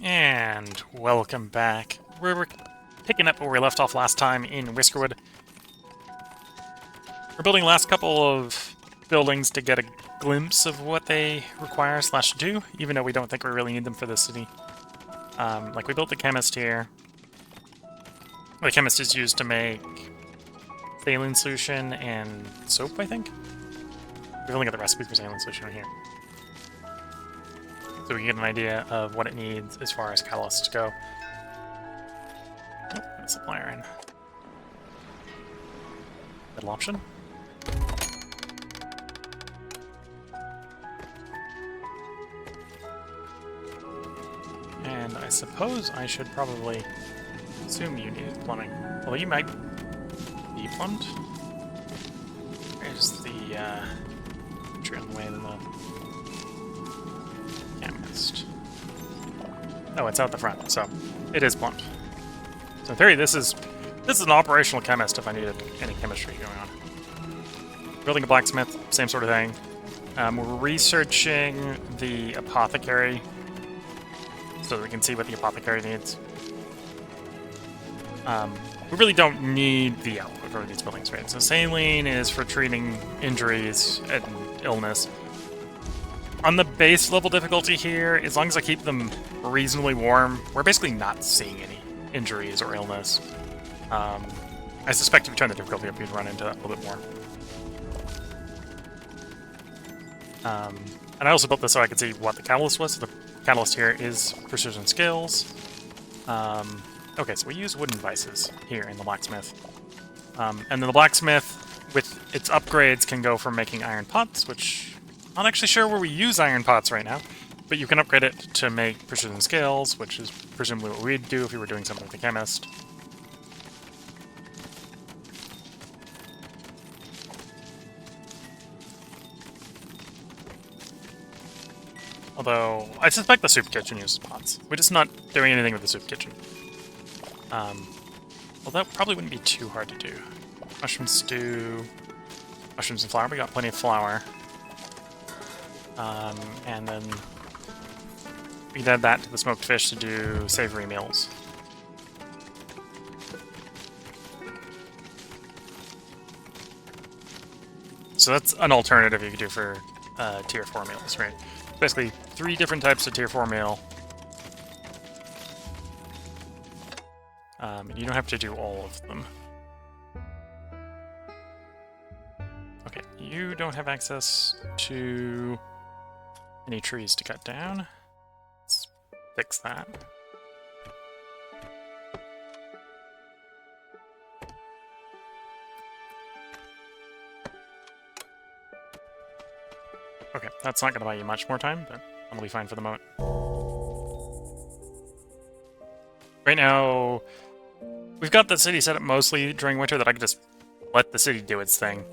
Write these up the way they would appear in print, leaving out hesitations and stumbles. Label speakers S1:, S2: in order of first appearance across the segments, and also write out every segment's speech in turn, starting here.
S1: And welcome back. We're picking up where we left off last time in Whiskerwood. We're building the last couple of buildings to get a glimpse of what they require / do, even though we don't think we really need them for this city. Like we built the chemist here. The chemist is used to make saline solution and soap, I think. We've only got the recipe for saline solution right here. So we can get an idea of what it needs as far as catalysts go. Oh, got a supplier in. Middle option. And I suppose I should probably assume you need plumbing. Although you might be plumbed. There's the tree on the way to the chemist. Oh, it's out the front, so it is plumbed. So in theory, this is an operational chemist if I needed any chemistry going on. Building a blacksmith, same sort of thing. We're researching the apothecary so that we can see what the apothecary needs. We really don't need the output for these buildings, right? So saline is for treating injuries and illness. On the base level difficulty here, as long as I keep them reasonably warm, we're basically not seeing any injuries or illness. I suspect if you turn the difficulty up, you'd run into that a little bit more. And I also built this so I could see what the catalyst was. So the catalyst here is precision skills. Okay, so we use wooden vices here in the blacksmith. And then the blacksmith, with its upgrades, can go from making iron pots, which I'm not actually sure where we use iron pots right now, but you can upgrade it to make precision scales, which is presumably what we'd do if we were doing something with the chemist. Although, I suspect the soup kitchen uses pots. We're just not doing anything with the soup kitchen. Well, that probably wouldn't be too hard to do. Mushroom stew, mushrooms and flour. We got plenty of flour. And then we can add that to the smoked fish to do savory meals. So that's an alternative you could do for tier 4 meals, right? Basically, 3 different types of tier 4 meal. You don't have to do all of them. Okay, you don't have access to any trees to cut down. Let's fix that. Okay, that's not going to buy you much more time, but that'll be fine for the moment. Right now, we've got the city set up mostly during winter that I can just let the city do its thing.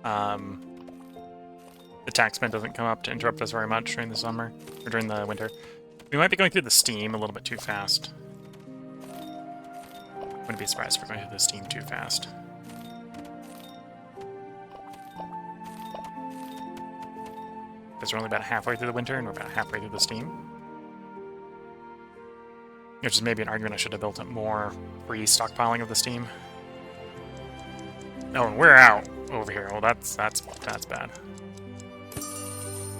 S1: The taxman doesn't come up to interrupt us very much during the summer, or during the winter. We might be going through the steam a little bit too fast. Wouldn't be surprised if we're going through the steam too fast. Because we're only about halfway through the winter, and we're about halfway through the steam. Which is maybe an argument I should have built up more pre-stockpiling of the steam. Oh, and we're out over here. Well, that's bad.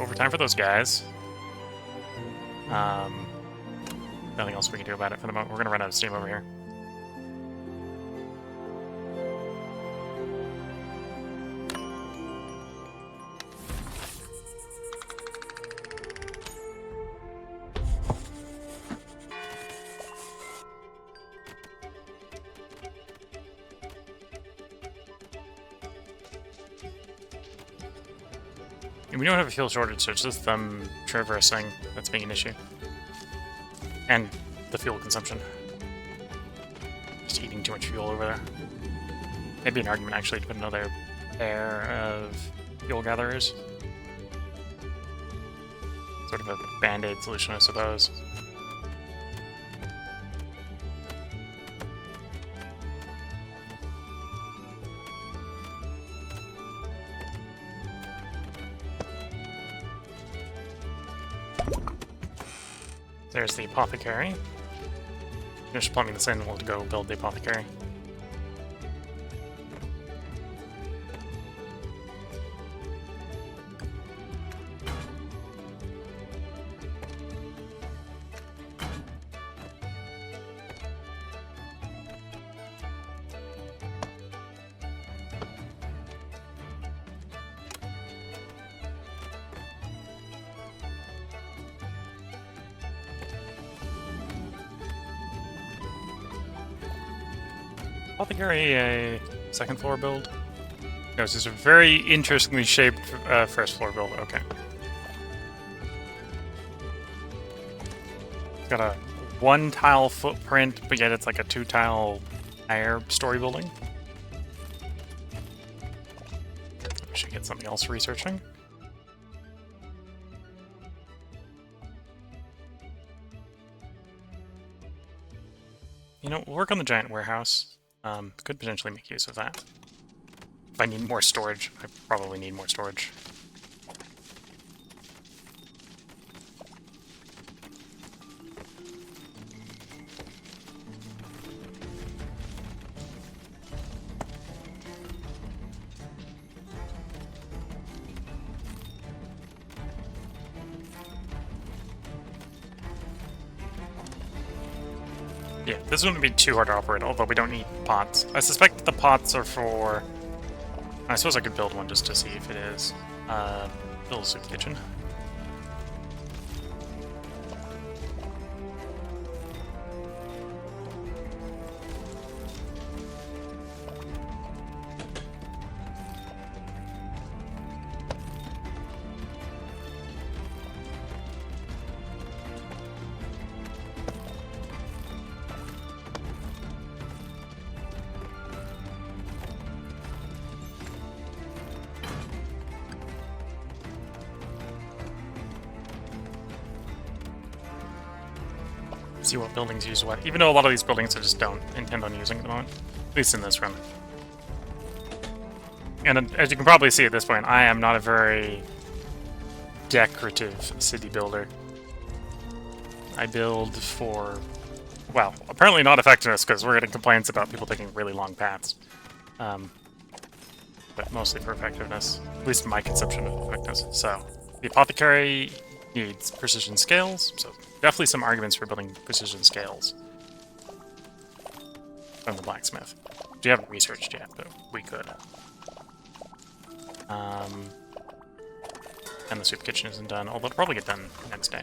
S1: Overtime for those guys. Nothing else we can do about it for the moment. We're gonna run out of steam over here. And we don't have a fuel shortage, so it's just them traversing that's being an issue. And the fuel consumption. Just eating too much fuel over there. Maybe an argument actually to put another pair of fuel gatherers. Sort of a band-aid solution, I suppose. There's the apothecary. Finish plumbing this in, we'll go build the apothecary. Apothecary, a second floor build? No, this is a very interestingly shaped first floor build. Okay. It's got a 1-tile footprint, but yet it's like a 2-tile higher story building. We should get something else researching. You know, we'll work on the giant warehouse. Could potentially make use of that. If I need more storage, I probably need more storage. Yeah, this wouldn't be too hard to operate, although we don't need pots. I suspect that the pots are for... I suppose I could build one just to see if it is. Build a soup kitchen. See what buildings use what, even though a lot of these buildings I just don't intend on using at the moment, at least in this run. And as you can probably see at this point, I am not a very decorative city builder. I build for, well, apparently not effectiveness, because we're getting complaints about people taking really long paths. But mostly for effectiveness, at least my conception of effectiveness. So, the apothecary needs precision scales, so definitely some arguments for building precision scales from the blacksmith. We haven't researched yet, but we could. And the soup kitchen isn't done, although it'll probably get done next day.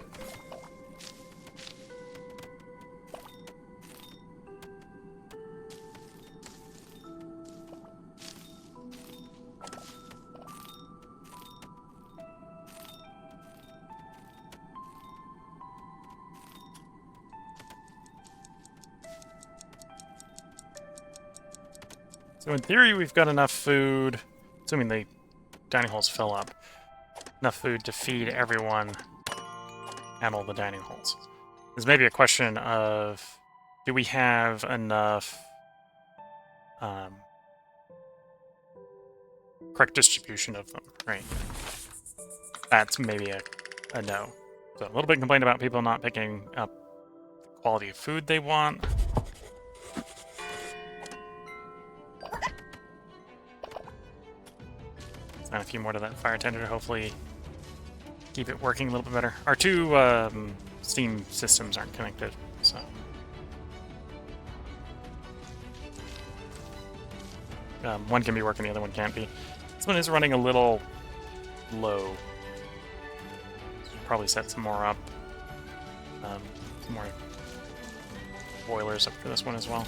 S1: So in theory, we've got enough food, assuming the dining halls fill up, enough food to feed everyone at all the dining halls. There's maybe a question of, do we have enough correct distribution of them, right? That's maybe a no. So a little bit complained about people not picking up the quality of food they want. And a few more to that fire tender to hopefully keep it working a little bit better. Our two steam systems aren't connected, so... one can be working, the other one can't be. This one is running a little low. Probably set some more up. Some more boilers up for this one as well.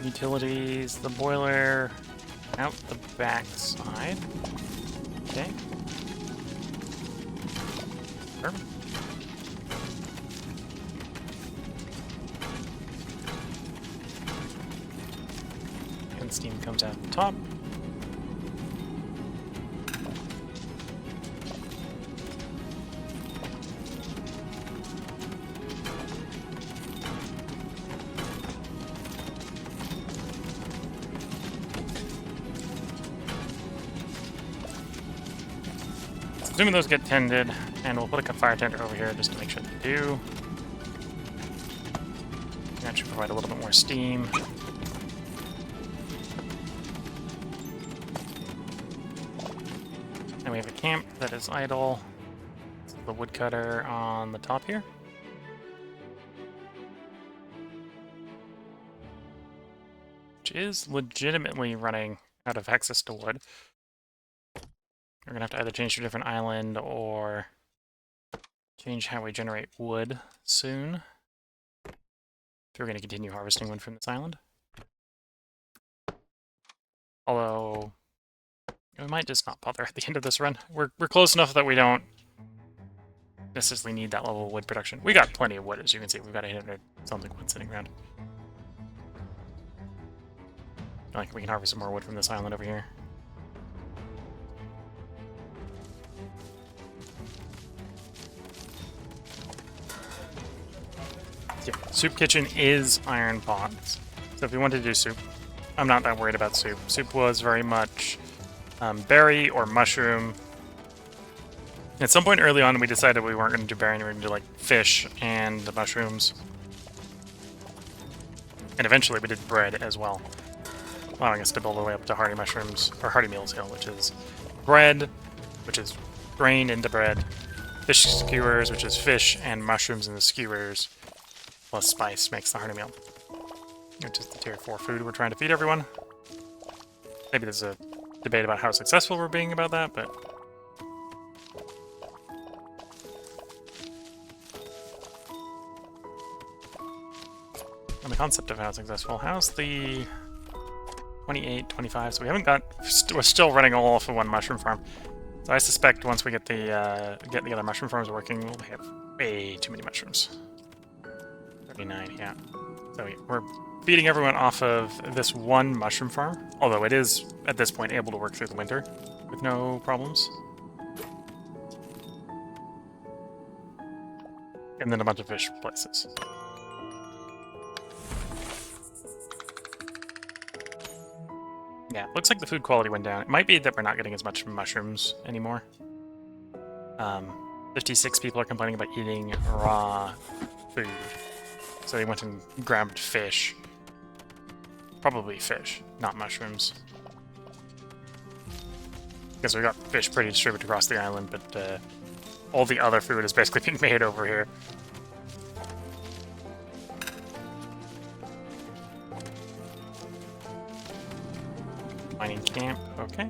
S1: Utilities, the boiler, out the back side. Okay. Perfect. And steam comes out the top. Assuming those get tended, and we'll put a fire tender over here just to make sure they do. That should provide a little bit more steam. And we have a camp that is idle. This is the woodcutter on the top here. Which is legitimately running out of access to wood. We're going to have to either change to a different island or change how we generate wood soon. If we're going to continue harvesting wood from this island. Although, we might just not bother at the end of this run. We're close enough that we don't necessarily need that level of wood production. We got plenty of wood, as you can see. We've got 800 something wood sitting around. Like, we can harvest some more wood from this island over here. Yeah, soup kitchen is iron pots. So if we wanted to do soup, I'm not that worried about soup. Soup was very much berry or mushroom. At some point early on, we decided we weren't going to do berry, and we were going to do like fish and mushrooms. And eventually we did bread as well, allowing us to build our way up to hearty mushrooms, or hearty meals hill, which is bread, which is grain into bread, fish skewers, which is fish and mushrooms in the skewers, plus spice makes the hearty meal, which is the tier 4 food we're trying to feed everyone. Maybe there's a debate about how successful we're being about that, but on the concept of how successful, how's the 28, 25? So we haven't got, we're still running all off of one mushroom farm. So I suspect once we get the other mushroom farms working, we'll have way too many mushrooms. 39, yeah. So we're feeding everyone off of this one mushroom farm, although it is, at this point, able to work through the winter with no problems. And then a bunch of fish places. Yeah, looks like the food quality went down. It might be that we're not getting as much mushrooms anymore. 56 people are complaining about eating raw food. So they went and grabbed fish. Probably fish, not mushrooms. Because we got fish pretty distributed across the island, but all the other food is basically being made over here. Mining camp, okay.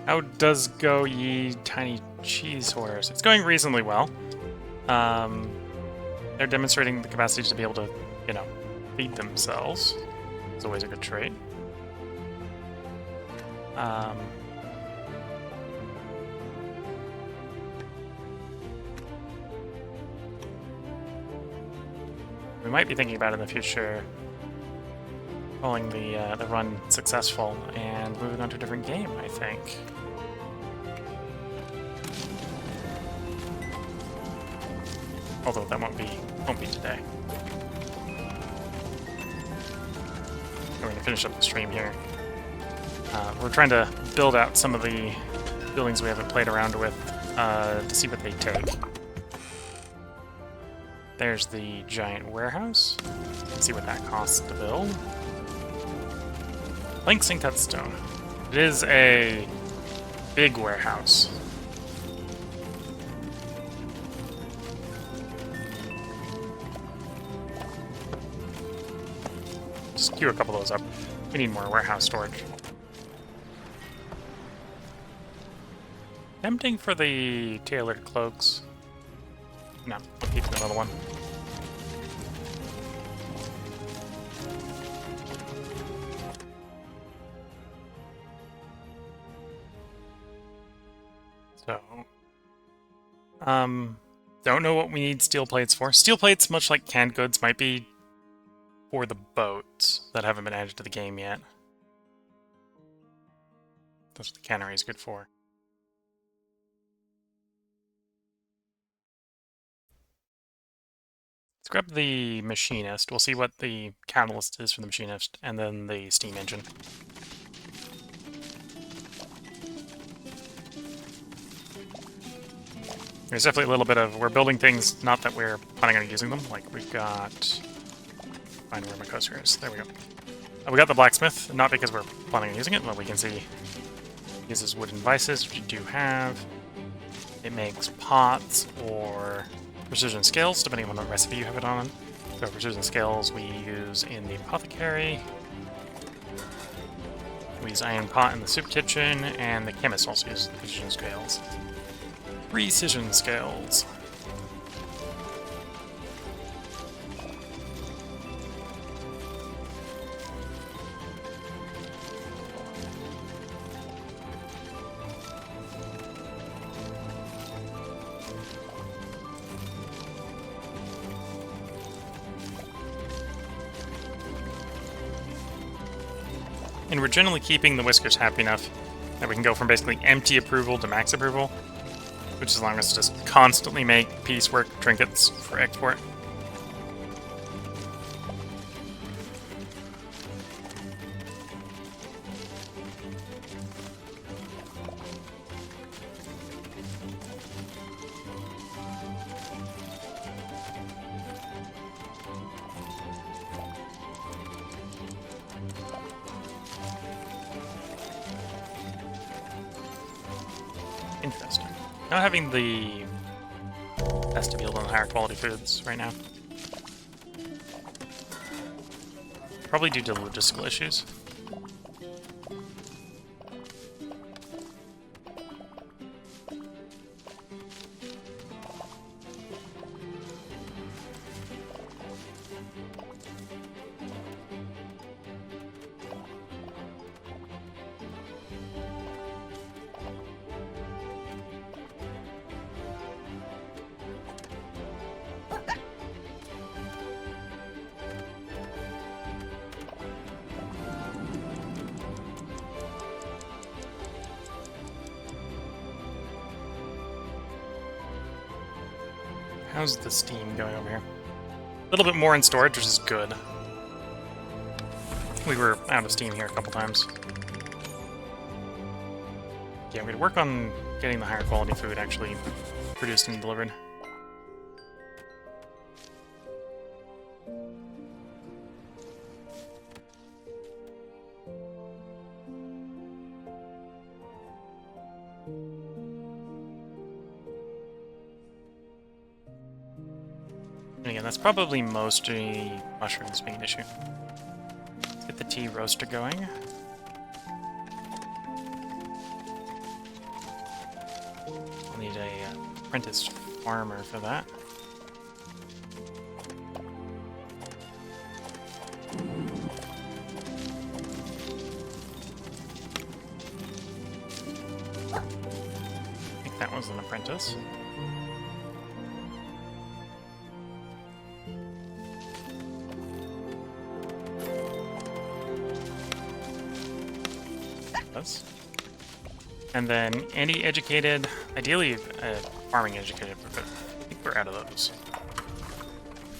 S1: How does go, ye tiny cheese hoarders? It's going reasonably well. They're demonstrating the capacity to be able to, you know, feed themselves. It's always a good trait. We might be thinking about in the future calling the run successful and moving on to a different game, I think. Although that won't be today. We're going to finish up the stream here. We're trying to build out some of the buildings we haven't played around with to see what they take. There's the giant warehouse. Let's see what that costs to build. Langsing Touchstone. It is a big warehouse. Just queue a couple of those up. We need more warehouse storage. Tempting for the tailored cloaks. No, I'll keep another one. So, don't know what we need steel plates for. Steel plates, much like canned goods, might be for the boats that haven't been added to the game yet. That's what the cannery is good for. Let's grab the machinist. We'll see what the catalyst is for the machinist, and then the steam engine. There's definitely a little bit of... We're building things, not that we're planning on using them. Like, we've got... Find where my cursor is. There we go. We got the blacksmith, not because we're planning on using it, but we can see it uses wooden vices, which you do have. It makes pots or precision scales, depending on what recipe you have it on. So precision scales we use in the apothecary. We use iron pot in the soup kitchen, and the chemist also uses the precision scales. Precision scales. And we're generally keeping the Whiskers happy enough that we can go from basically empty approval to max approval, which is allowing us to just constantly make piecework trinkets for export. Interesting. Not having the vestibule on higher quality foods right now. Probably due to logistical issues. How's the steam going over here? A little bit more in storage, which is good. We were out of steam here a couple times. Yeah, I'm going to work on getting the higher quality food actually produced and delivered. And again, that's probably mostly mushrooms being an issue. Let's get the tea roaster going. I'll need a apprentice farmer for that. I think that was an apprentice. And then any educated, ideally farming educated, but I think we're out of those.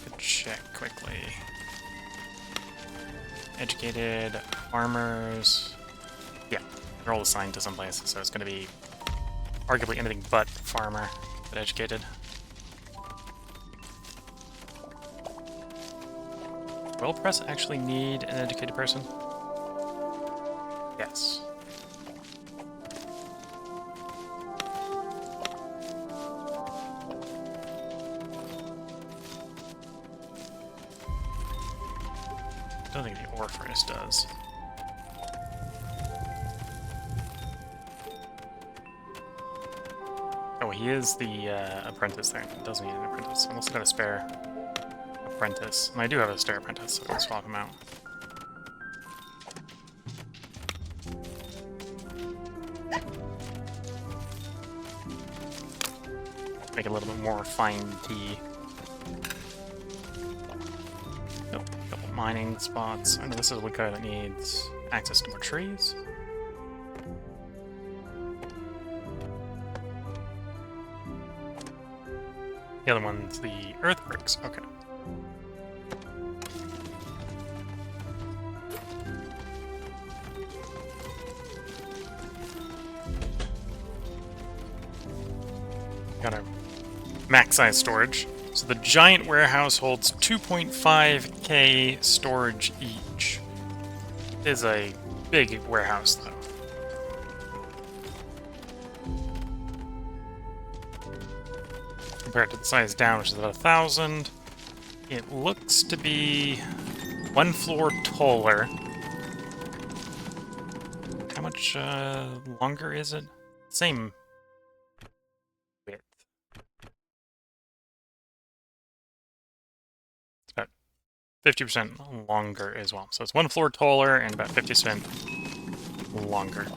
S1: Could check quickly. Educated farmers. Yeah, they're all assigned to some places, so it's going to be arguably anything but farmer, but educated. Will press actually need an educated person? Yes. I don't think the ore furnace does. Oh, he is the apprentice there. It doesn't need an apprentice. Unless I got a spare apprentice. And I do have a spare apprentice, so I'll swap him out. Make it a little bit more fine tea. Oh, a couple mining spots. I know this is a woodcutter that needs access to more trees. The other one's the earth bricks. Okay. Got a max size storage. So the giant warehouse holds 2.5k storage each. It is a big warehouse, though. Compared to the size down, which is about 1,000, it looks to be one floor taller. How much longer is it? Same width. It's about 50% longer as well. So it's one floor taller and about 50% longer.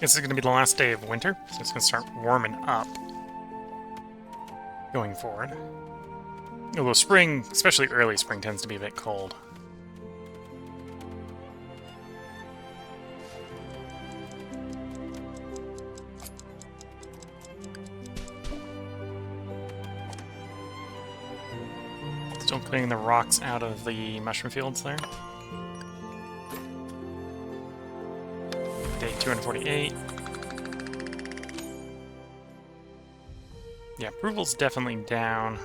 S1: This is going to be the last day of winter, so it's going to start warming up going forward. Although spring, especially early spring, tends to be a bit cold. Still clearing the rocks out of the mushroom fields there. Day 248. Yeah, approval's definitely down.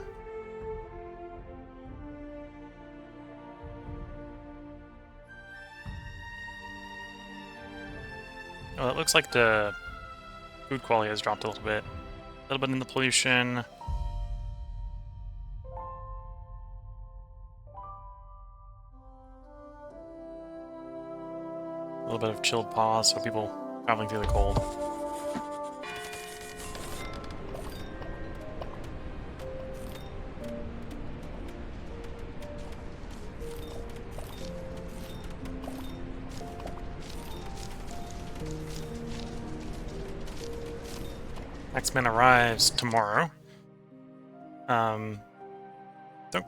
S1: Well, it looks like the food quality has dropped a little bit. A little bit in the pollution. A little bit of chilled pause, so people traveling through the cold. X-Men arrives tomorrow. So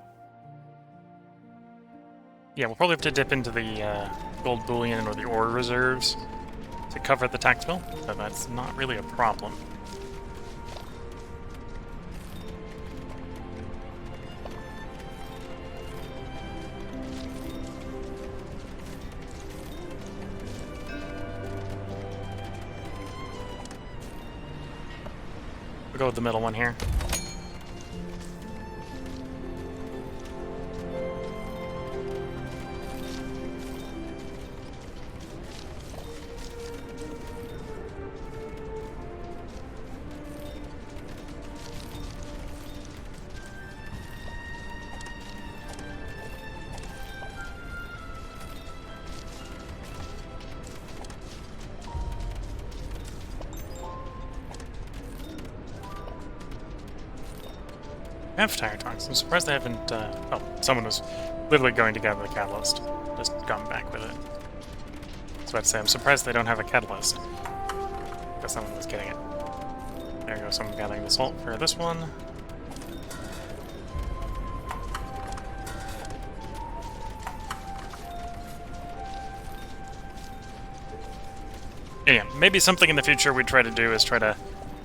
S1: yeah, we'll probably have to dip into the gold bullion or the ore reserves to cover the tax bill, but that's not really a problem. We'll go with the middle one here. I have tire tongs. I'm surprised they haven't, oh, someone was literally going to gather the catalyst. Just gone back with it. So I'd say I'm surprised they don't have a catalyst. Because someone was getting it. There goes someone gathering the salt for this one. Yeah, maybe something in the future we'd try to do is try to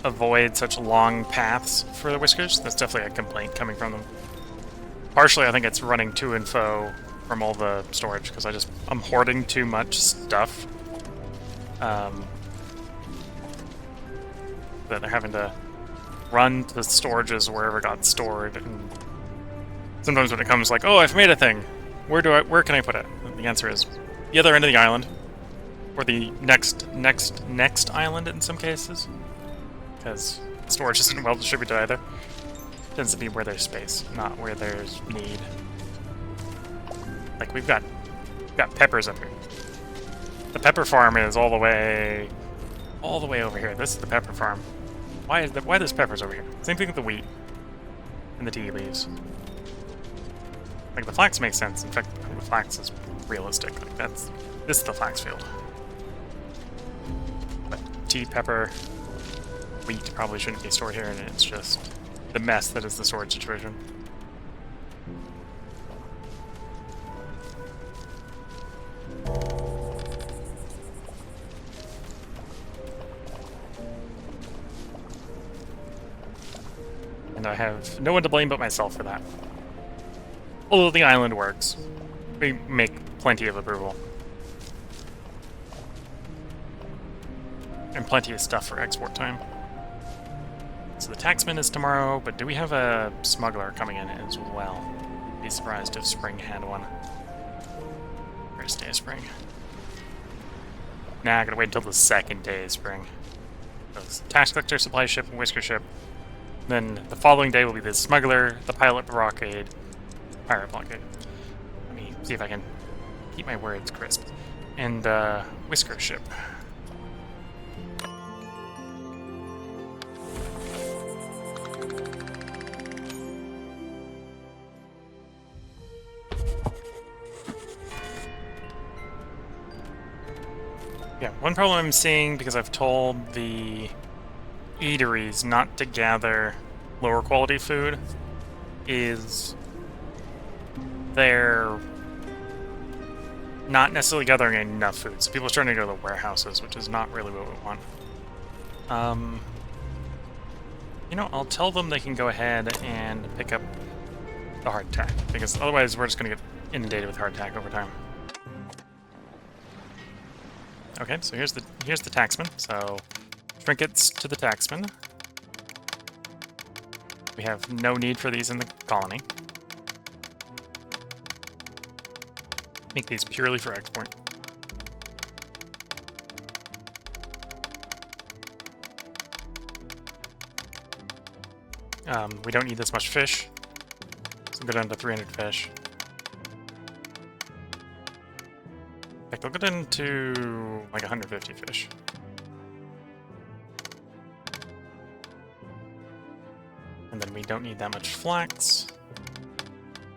S1: avoid such long paths for the Whiskers. That's definitely a complaint coming from them. Partially, I think it's running to and fro from all the storage, because I'm hoarding too much stuff. That they're having to run to the storages wherever it got stored, and sometimes when it comes like, oh, I've made a thing, where can I put it? And the answer is the other end of the island, or the next island in some cases. Because storage isn't well distributed either. tends to be where there's space, not where there's need. Like we've got peppers up here. The pepper farm is all the way over here. This is the pepper farm. Why there's peppers over here? Same thing with the wheat and the tea leaves. Like the flax makes sense. In fact, the flax is realistic. Like this is the flax field. But tea, pepper, wheat probably shouldn't be stored here, and it's just the mess that is the storage situation. And I have no one to blame but myself for that. Although the island works. We make plenty of approval. And plenty of stuff for export time. So the taxman is tomorrow, but do we have a smuggler coming in as well? Be surprised if Spring had one. First day of Spring. Nah, I gotta wait until the second day of Spring. So tax collector, supply ship, and whisker ship. Then the following day will be the smuggler, the pirate blockade. Let me see if I can keep my words crisp. And whisker ship. Yeah, one problem I'm seeing, because I've told the eateries not to gather lower quality food, is they're not necessarily gathering enough food. So people are starting to go to the warehouses, which is not really what we want. You know, I'll tell them they can go ahead and pick up the hardtack, because otherwise we're just going to get inundated with hardtack over time. Okay, so here's the taxman. So trinkets to the taxman. We have no need for these in the colony. Make these purely for export. We don't need this much fish, so go down to 300 fish. In fact, I'll go down to like 150 fish. And then we don't need that much flax,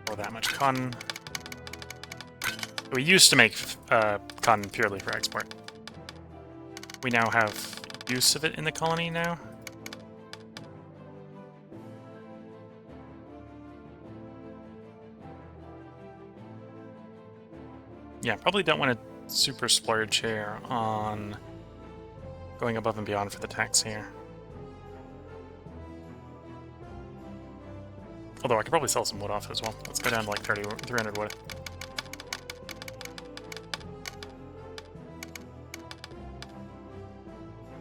S1: or that much cotton. We used to make cotton purely for export. We now have use of it in the colony now. Yeah, probably don't want to super splurge here on going above and beyond for the tax here. Although I could probably sell some wood off as well. Let's go down to like 300 wood.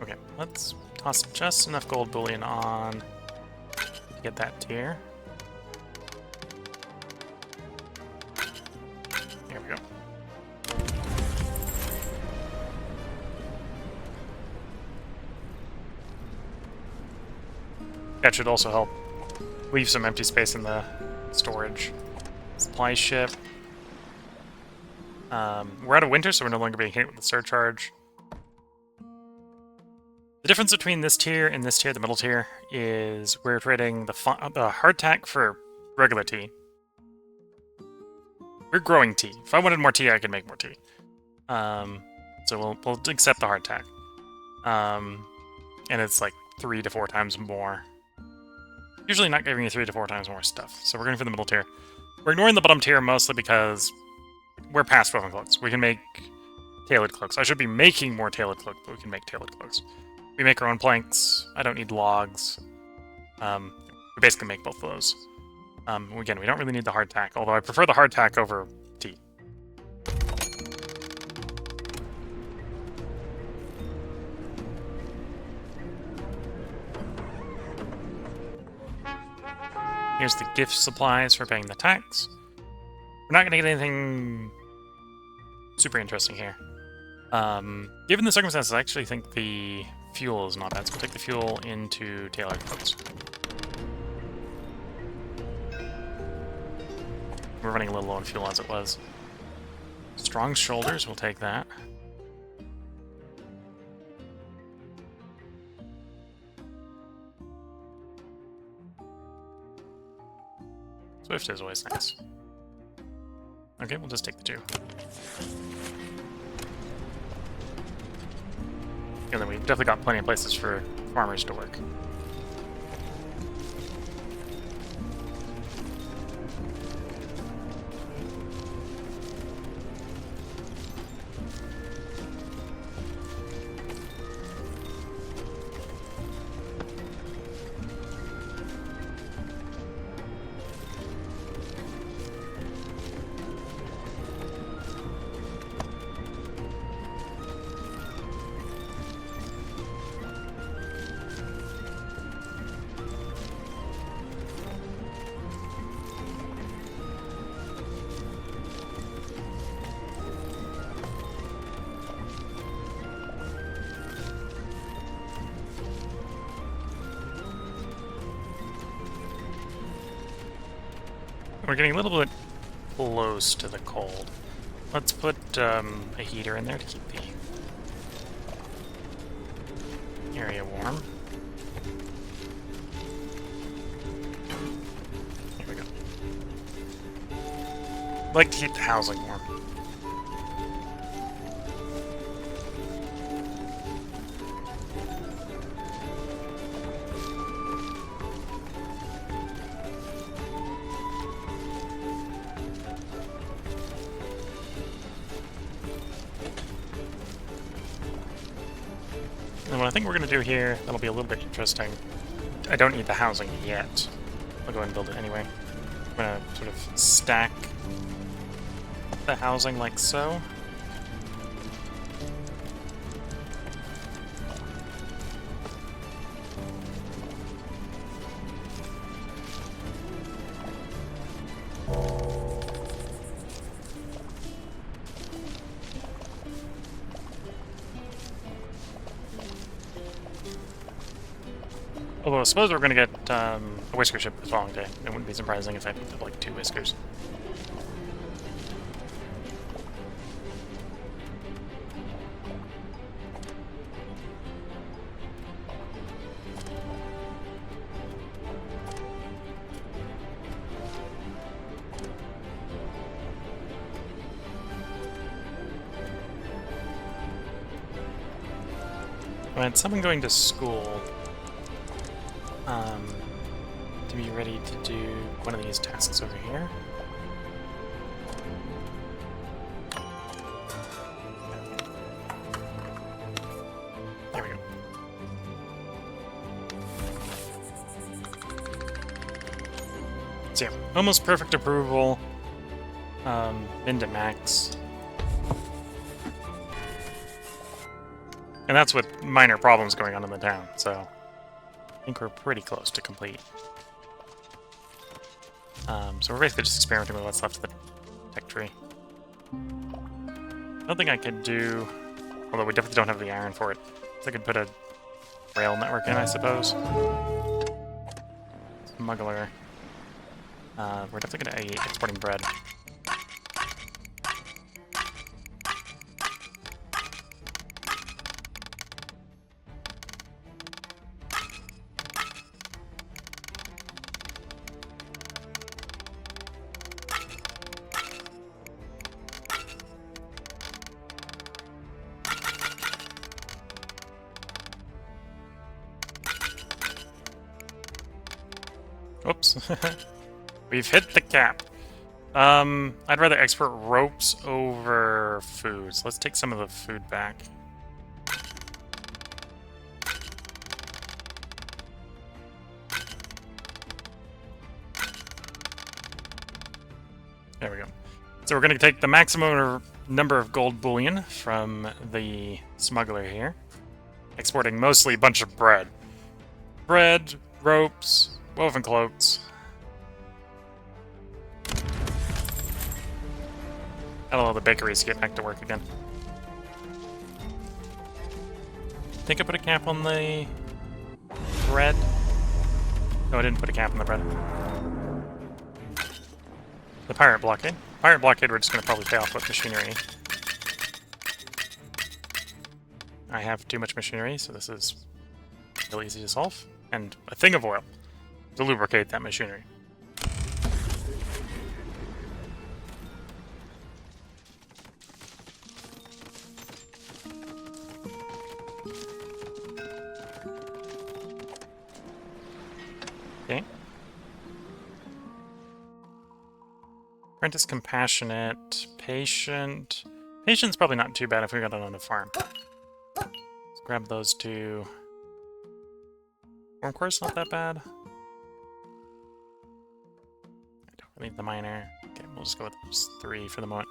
S1: Okay, let's toss just enough gold bullion on to get that tier. There we go. That should also help leave some empty space in the storage. Supply ship. We're out of winter, so we're no longer being hit with the surcharge. The difference between this tier and this tier, the middle tier, is we're trading the hardtack for regular tea. We're growing tea. If I wanted more tea, I could make more tea. So we'll accept the hardtack. And it's like 3 to 4 times more. Usually not giving you 3 to 4 times more stuff. So we're going for the middle tier. We're ignoring the bottom tier mostly because we're past woven cloaks. We can make tailored cloaks. I should be making more tailored cloaks, but we can make tailored cloaks. We make our own planks. I don't need logs. We basically make both of those. Again, we don't really need the hardtack, although I prefer the hardtack over tea. Here's the gift supplies for paying the tax. We're not going to get anything super interesting here. Given the circumstances, I actually think the fuel is not bad, so we'll take the fuel into tailored clothes. We're running a little low on fuel as it was. Strong shoulders, we'll take that. Swift is always nice. Okay, we'll just take the 2. And then we've definitely got plenty of places for farmers to work. We're getting a little bit close to the cold. Let's put a heater in there to keep the area warm. Here we go. I'd like to keep the housing warm. And what I think we're going to do here, that'll be a little bit interesting. I don't need the housing yet. I'll go ahead and build it anyway. I'm going to sort of stack the housing like so. Although I suppose we're going to get a whisker ship the following day. It wouldn't be surprising if I picked up like 2 whiskers. I had someone going to school to be ready to do one of these tasks over here. There we go. So yeah, almost perfect approval. Into max. And that's with minor problems going on in the town, so I think we're pretty close to complete. So we're basically just experimenting with what's left of the tech tree. Nothing I could do, although we definitely don't have the iron for it. So I could put a rail network in, I suppose. Smuggler. We're definitely going to be exporting bread. Oops. We've hit the cap. I'd rather export ropes over food. So let's take some of the food back. There we go. So we're going to take the maximum number of gold bullion from the smuggler here. Exporting mostly a bunch of bread. Bread, ropes, woven cloaks. Gotta allow the bakeries to get back to work again. Think I put a cap on the bread? No, I didn't put a cap on the bread. the pirate blockade. Pirate blockade we're just going to probably pay off with machinery. I have too much machinery, so this is really easy to solve. And a thing of oil to lubricate that machinery. Okay. Apprentice compassionate, patient. Patient's probably not too bad if we got it on a farm. Let's grab those two. Warm core's not that bad. I don't need the miner. Okay, we'll just go with those 3 for the moment.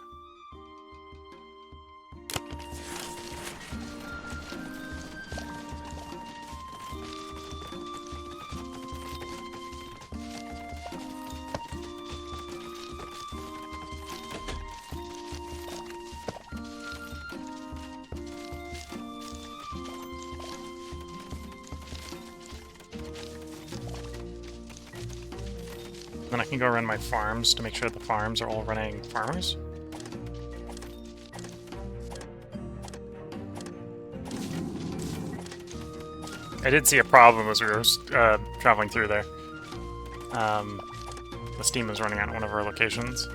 S1: Then I can go run my farms to make sure the farms are all running farmers. I did see a problem as we were traveling through there. The steam was running out at one of our locations.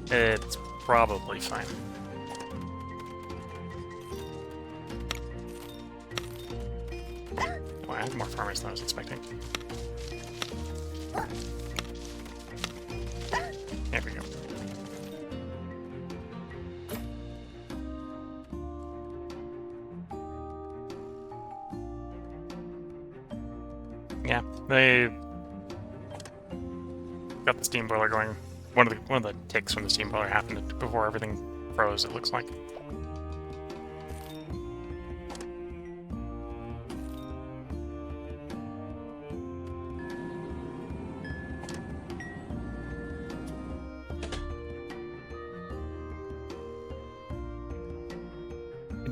S1: It's probably fine. Oh, I have more farmers than I was expecting. There we go. Yeah, they got the steam boiler going. One of the ticks from the steam boiler happened before everything froze, it looks like.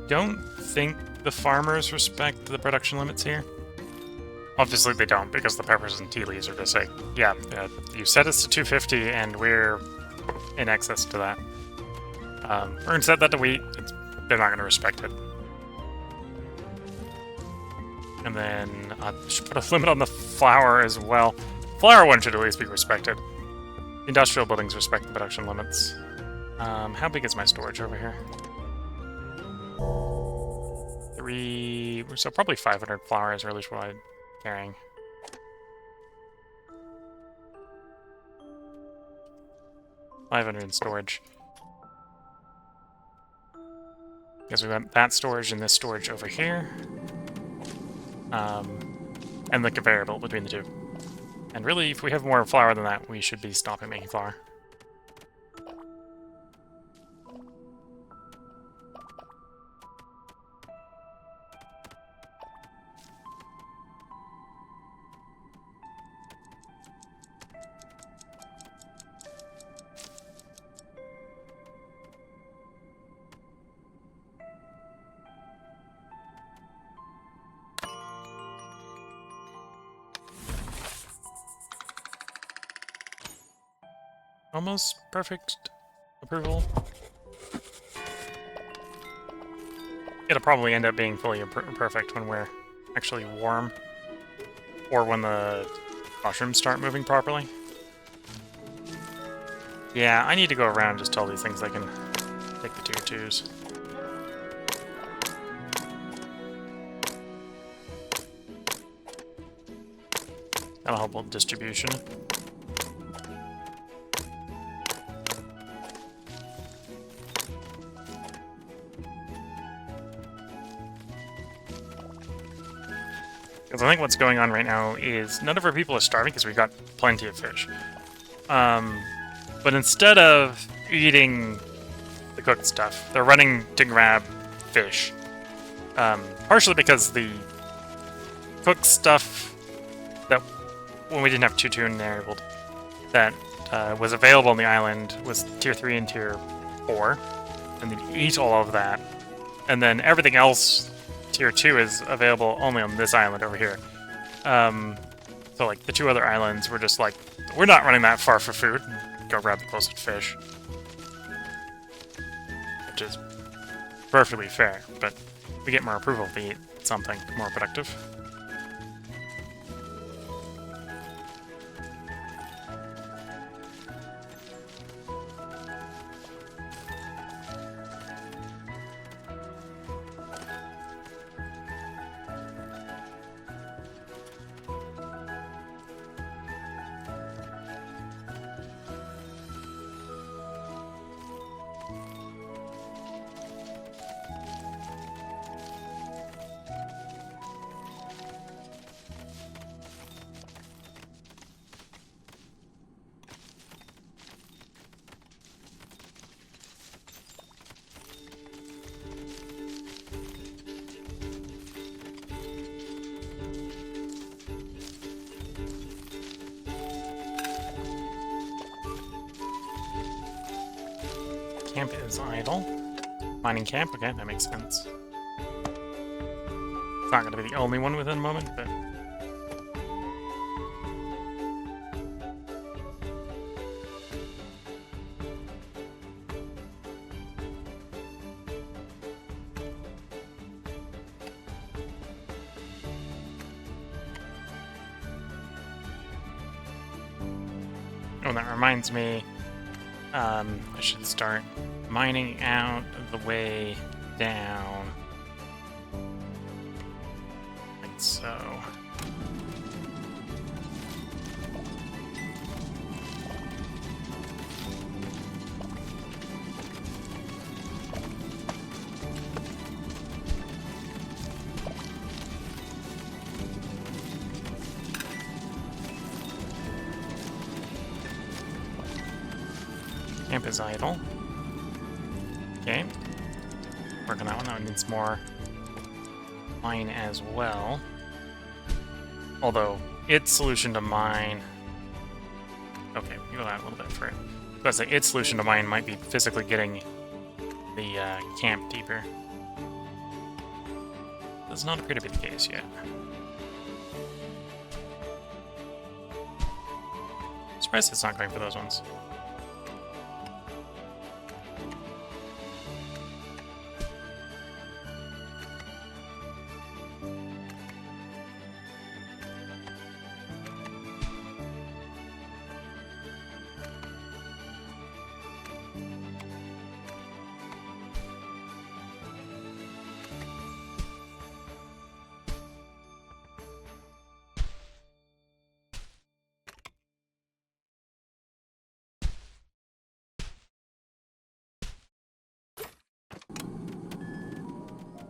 S1: Don't think the farmers respect the production limits here. Obviously they don't, because the peppers and tea leaves are just like, yeah, you set us to 250 and we're in excess to that. We're going to set that to wheat. They're not going to respect it. And then I should put a limit on the flour as well. Flour one should at least be respected. Industrial buildings respect the production limits. How big is my storage over here? 3, so probably 500 flour is really what I'm carrying. $500 in storage. Because we got that storage and this storage over here. And the conveyor belt between the two. And really, if we have more flour than that, we should be stopping making flour. Almost perfect approval. It'll probably end up being fully perfect when we're actually warm, or when the mushrooms start moving properly. Yeah, I need to go around and just tell these things they can take the tier 2s. That'll help with distribution. Because I think what's going on right now is none of our people are starving because we've got plenty of fish. But instead of eating the cooked stuff, they're running to grab fish. Partially because the cooked stuff that, when we didn't have tier 2 enabled, that was available on the island was tier 3 and tier 4. And they'd eat all of that. And then everything else, tier 2, is available only on this island over here. So like the 2 other islands were just like, we're not running that far for food. go grab the closest fish. Which is perfectly fair, but we get more approval if we eat something more productive. Camp is idle. Mining camp, okay, that makes sense. It's not going to be the only one within a moment, but... Oh, that reminds me, I should start mining out the way down. Like so. Camp is idle. Okay. Working on that one. That one needs more mine as well. Although, its solution to mine... Okay, we go out a little bit for it. I was like, its solution to mine might be physically getting the camp deeper. Does not appear to be the case yet. Surprised it's not going for those ones.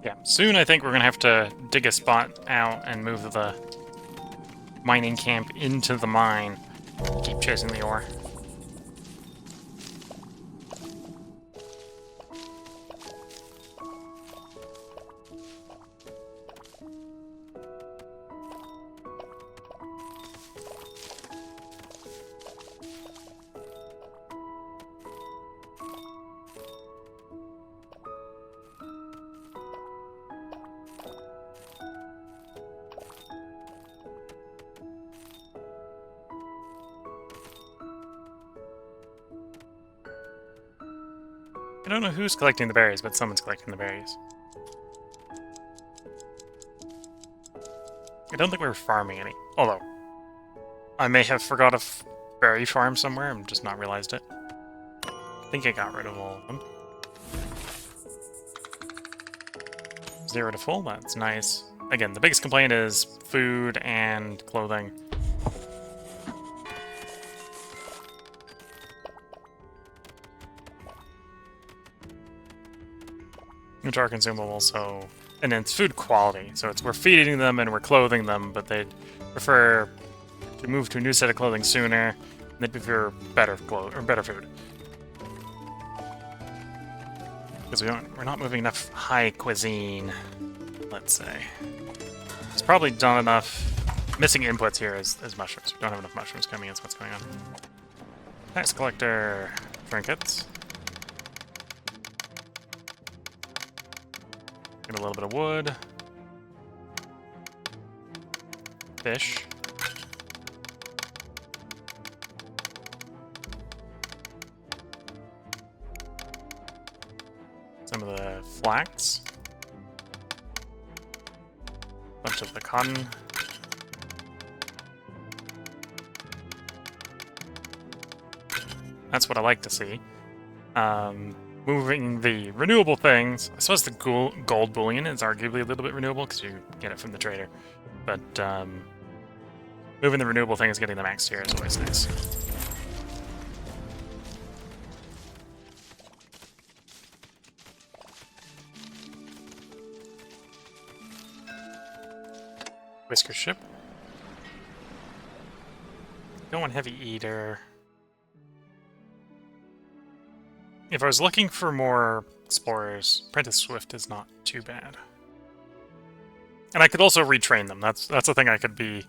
S1: Yeah, soon I think we're gonna have to dig a spot out and move the mining camp into the mine. Keep chasing the ore. I don't know who's collecting the berries, but someone's collecting the berries. I don't think we were farming any. Although, I may have forgot a berry farm somewhere and just not realized it. I think I got rid of all of them. 0 to full, that's nice. Again, the biggest complaint is food and clothing. Which are consumable, so... And then it's food quality, so it's we're feeding them and we're clothing them, but they'd prefer to move to a new set of clothing sooner, and they'd prefer better food. Because we're not moving enough high cuisine, let's say. It's probably done enough. Missing inputs here is mushrooms. We don't have enough mushrooms coming in, so what's going on? Tax collector trinkets. Get a little bit of wood. Fish. flax. Bunch of the cotton. That's what I like to see. Moving the renewable things. I suppose the gold bullion is arguably a little bit renewable because you get it from the trader. But moving the renewable things, getting the max tier is always nice. Whisker ship. Don't want heavy eater. If I was looking for more explorers, Apprentice Swift is not too bad. And I could also retrain them. That's the thing I could be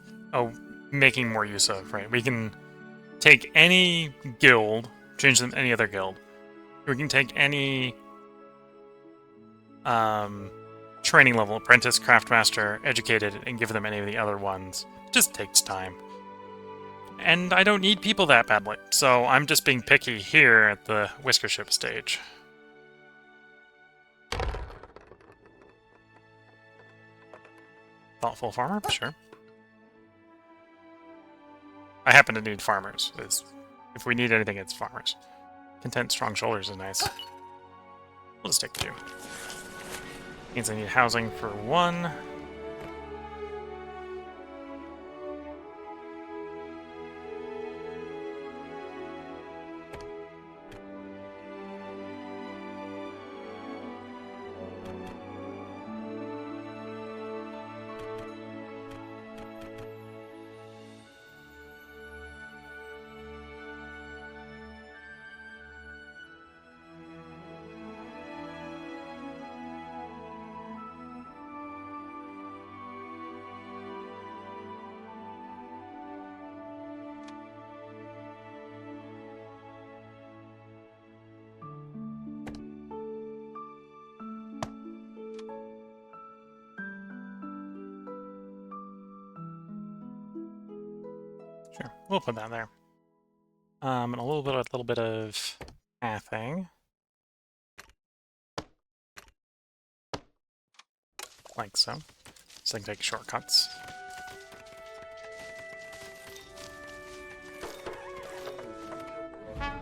S1: making more use of, right? We can take any guild, change them to any other guild. We can take any training level, apprentice, craftmaster, educated, and give them any of the other ones. It just takes time. And I don't need people that badly, so I'm just being picky here at the Whisker ship stage. Thoughtful farmer? Sure. I happen to need farmers. If we need anything, it's farmers. Content, strong shoulders is nice. We'll just take 2. Means I need housing for 1. Sure, we'll put that there. And a little bit of pathing. Like so. So I can take shortcuts. A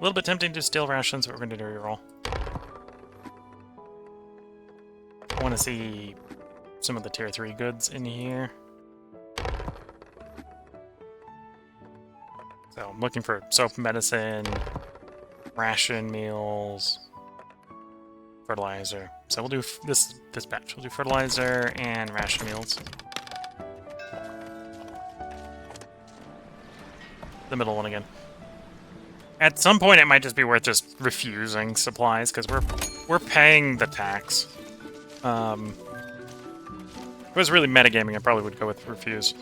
S1: little bit tempting to steal rations, but we're going to do a reroll. I want to see some of the tier 3 goods in here. So I'm looking for soap, medicine, ration meals, fertilizer. So we'll do this batch. We'll do fertilizer and ration meals. The middle one again. At some point, it might just be worth just refusing supplies because we're paying the tax. If it was really metagaming, I probably would go with refuse.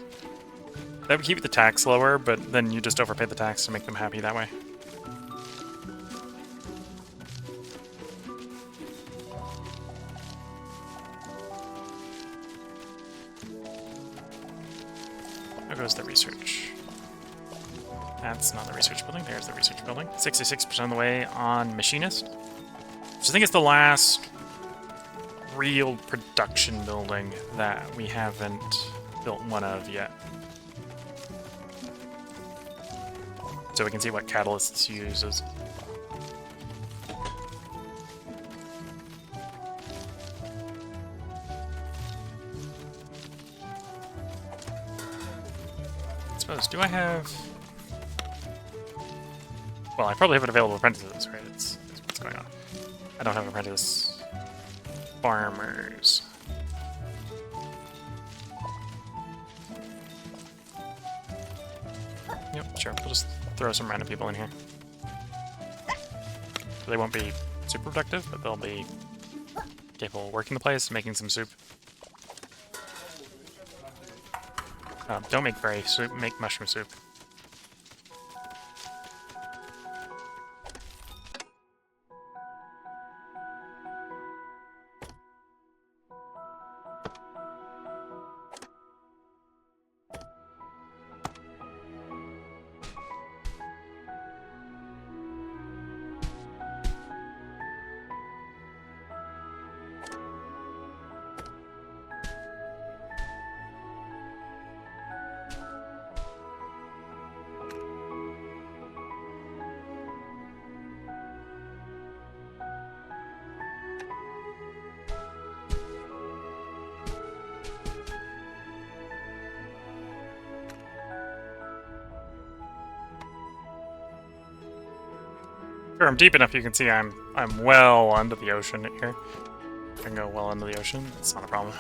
S1: That would keep the tax lower, but then you just overpay the tax to make them happy that way. There goes the research. That's not the research building. There's the research building. 66% of the way on machinist. Which I think is the last real production building that we haven't built one of yet. So we can see what catalysts uses. I suppose, do I have... Well, I probably have an available apprentices, right? That's what's going on. I don't have apprentice farmers. Yep, sure. We'll just throw some random people in here. They won't be super productive, but they'll be capable of working the place, making some soup. Don't make berry soup, make mushroom soup. Sure, I'm deep enough you can see I'm well under the ocean here. I can go well into the ocean, it's not a problem.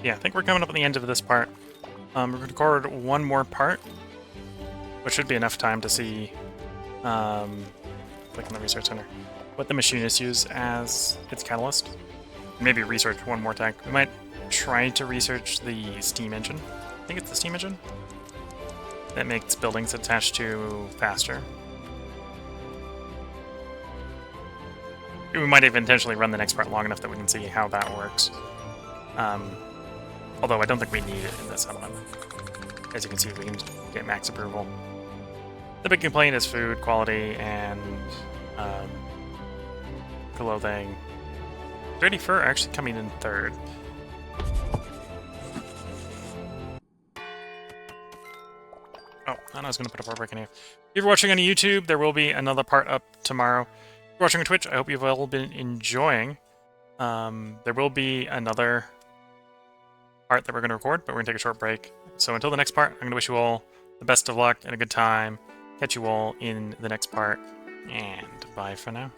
S1: Yeah, I think we're coming up on the end of this part. We're going to record one more part, which should be enough time to see, click on the research center, what the machinists use as its catalyst. Maybe research one more tech. We might try to research the steam engine. I think it's the steam engine that makes buildings attached to faster. We might even intentionally run the next part long enough that we can see how that works. Although I don't think we need it in this settlement. As you can see, we can get max approval. The big complaint is food quality and clothing. Dirty fur actually coming in third. Oh, and I was going to put a bar break in here. If you're watching on YouTube, there will be another part up tomorrow. If you're watching on Twitch, I hope you've all been enjoying. There will be another part that we're going to record, but we're going to take a short break. So until the next part, I'm going to wish you all the best of luck and a good time. Catch you all in the next part, and bye for now.